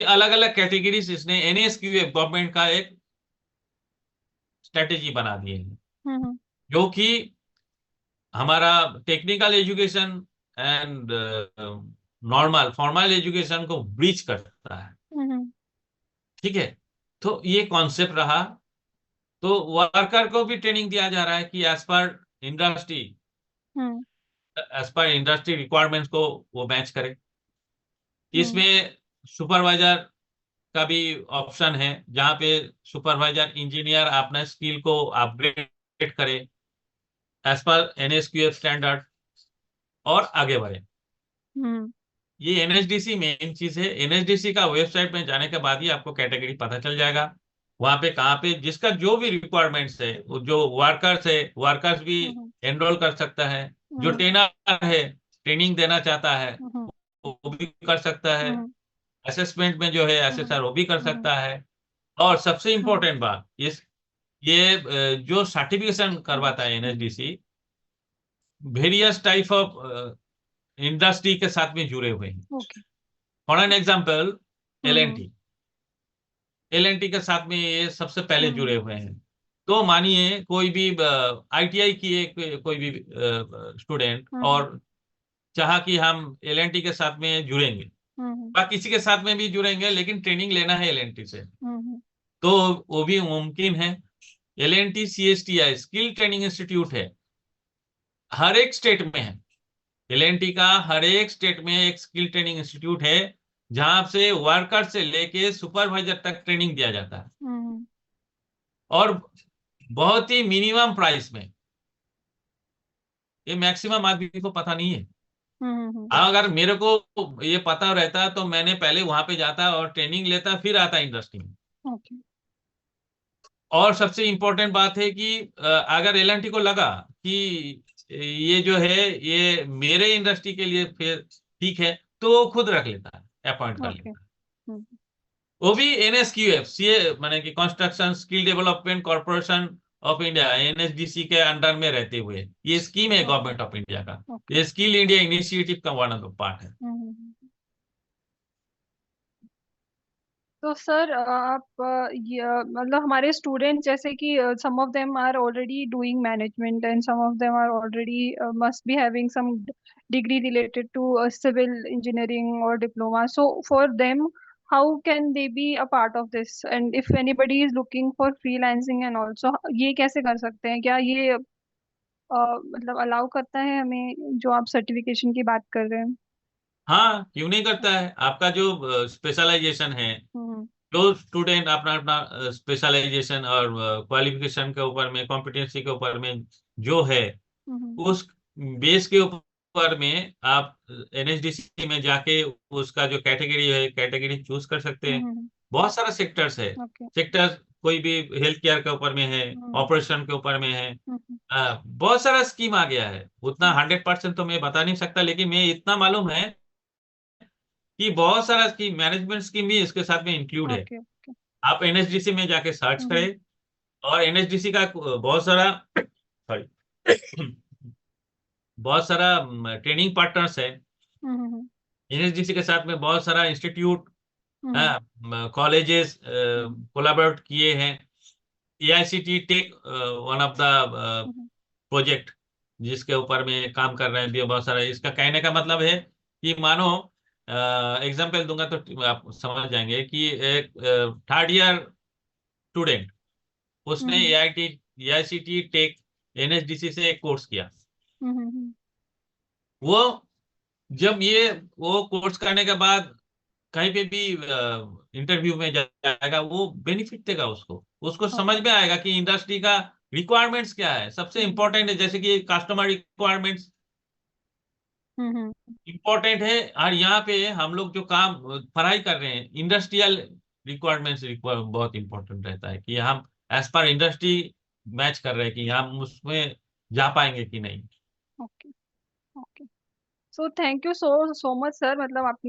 अलग अलग कैटेगरीज इसने एनएसक्यूएफ गवर्नमेंट का एक स्ट्रेटेजी बना दिए हैं, हम्म जो कि हमारा technical education and normal formal education को ब्रिज करता है। हम्म ठीक है, तो ये कॉन्सेप्ट रहा। तो वर्कर को भी ट्रेनिंग दिया जा रहा है कि इंडस्ट्री हम्म एज पर इंडस्ट्री रिक्वायरमेंट्स को वो मैच करे। हम्म इसमें सुपरवाइजर का भी ऑप्शन है, जहाँ पे सुपरवाइजर इंजीनियर अपना स्किल को अपग्रेड करे एज पर एनएसक्यूएफ स्टैंडर्ड और आगे बढ़े। हम्म ये एनएचडीसी मेन चीज है। एनएचडीसी का वेबसाइट में जाने के बाद ही आपको कैटेगरी पता चल जाएगा, वहां पे कहाँ पे जिसका जो भी रिक्वायरमेंट्स है, वो जो वर्कर्स है, वर्कर्स भी हम्म एनरोल कर सकता है। जो हम्म ट्रेनर है, ट्रेनिंग देना चाहता है, हम्म वो भी कर सकता है। हम्म असेसमेंट में जो है हम्म एसएसआर, वो भी कर हम्म सकता है। और सबसे हम्म इंपॉर्टेंट बात, ये जो सर्टिफिकेशन हम्म करवाता है NHDC, various type of industry के साथ में जुड़े हुए हैं। Okay for an example, L N hmm T L N T के साथ में ये सबसे पहले जुड़े हम्म हुए हैं। तो मानिए कोई भी आईटीआई किए कोई भी स्टूडेंट हम्म और चाहा कि हम एल एन टी के साथ में जुड़ेंगे, हम्म या किसी के साथ में भी जुड़ेंगे लेकिन ट्रेनिंग लेना है एल एन टी से, हम्म तो वो भी मुमकिन है। L N T C S T I skill training institute है, हर एक स्टेट में है। एल एन टी का हर एक स्टेट में एक स्किल ट्रेनिंग इंस्टीट्यूट है, जहां से वर्कर से लेके सुपरवाइजर तक ट्रेनिंग दिया जाता है, हम्म और बहुत ही मिनिमम प्राइस में। ये मैक्सिमम आदमी को पता नहीं है। हम्म अगर मेरे को ये पता रहता तो मैंने पहले वहां पे जाता और ट्रेनिंग लेता, फिर आता इंडस्ट्री में। ओके और सबसे इंपॉर्टेंट बात है कि अगर एल को लगा कि ये जो है ये मेरे इंडस्ट्री के लिए फिर ठीक है, तो वो खुद रख लेता है, अपॉइंट कर ओके लेता है। हम्म वो भी एनएसक्यूएफ सीए माने कि construction skill development corporation of India, NSDC के अंडर में रहते हुए, ये स्कीम है ओके गवर्नमेंट ऑफ इंडिया का। ओके ये स्किल इंडिया इनिशिएटिव का वन ऑफ द पार्ट है। हम्म तो सर आप ये मतलब हमारे स्टूडेंट जैसे कि some of them are already doing management and some of them are already must be having some degree related to civil engineering or diploma, so for them how can they be a part of this, and if anybody is looking for freelancing and also ये कैसे कर सकते हैं, क्या ये मतलब allow करता है हमें जो आप सर्टिफिकेशन की बात कर रहे हैं? हाँ, क्यों नहीं करता है। आपका जो स्पेशलाइजेशन है, हम्म जो स्टूडेंट अपना अपना स्पेशलाइजेशन और क्वालिफिकेशन के ऊपर में, कॉम्पिटेंसी के ऊपर में जो है, हम्म उस बेस के ऊपर में आप एनएचडीसी में जाके उसका जो कैटेगरी है, कैटेगरी चूज कर सकते हैं। हम्म बहुत सारा सेक्टर्स है। ओके सेक्टर कोई भी हेल्थ केयर के ऊपर में है, हम्म ऑपरेशन के ऊपर में है। हम्म बहुत सारा स्कीम आ गया है। उतना 100% तो मैं बता नहीं सकता, लेकिन मैं इतना मालूम है कि बहुत सारा स्कीम, मैनेजमेंट स्कीम भी इसके साथ में इंक्लूड है। ओके ओके आप एनएचडीसी में जाके सर्च हम्म करें, और एनएचडीसी का बहुत सारा सॉरी बहुत सारा ट्रेनिंग पार्टनर्स है। हम्म एनएचडीसी के साथ में बहुत सारा इंस्टीट्यूट, हम्म कॉलेजेस कोलैबोरेट किए हैं। AICT tech one of the hmm project जिसके ऊपर में काम कर रहे हैं भी बहुत सारा। इसका कहने का मतलब है कि मानो एग्जाम्पल दूंगा तो आप समझ जाएंगे कि एक थर्ड ईयर स्टूडेंट, उसने हम्म एआईसीटी टेक एनएचडीसी से एक कोर्स किया। हम्म वो जब ये वो कोर्स करने के बाद कहीं पे भी इंटरव्यू में जाएगा, वो बेनिफिट देगा उसको। उसको समझ ओके में आएगा कि इंडस्ट्री का रिक्वायरमेंट्स क्या है, सबसे हम्म इंपॉर्टेंट है, जैसे कि कस्टमर रिक्वायरमेंट्स हम्म इंपॉर्टेंट है। और यहाँ पे हम लोग जो काम पढ़ाई कर रहे हैं, इंडस्ट्रियल रिक्वायरमेंट्स बहुत इंपॉर्टेंट रहता है कि हम एज पर इंडस्ट्री मैच कर रहे हैं कि हम उसमें जा पाएंगे कि नहीं। Okay okay so thank you so so much sir, मतलब आपने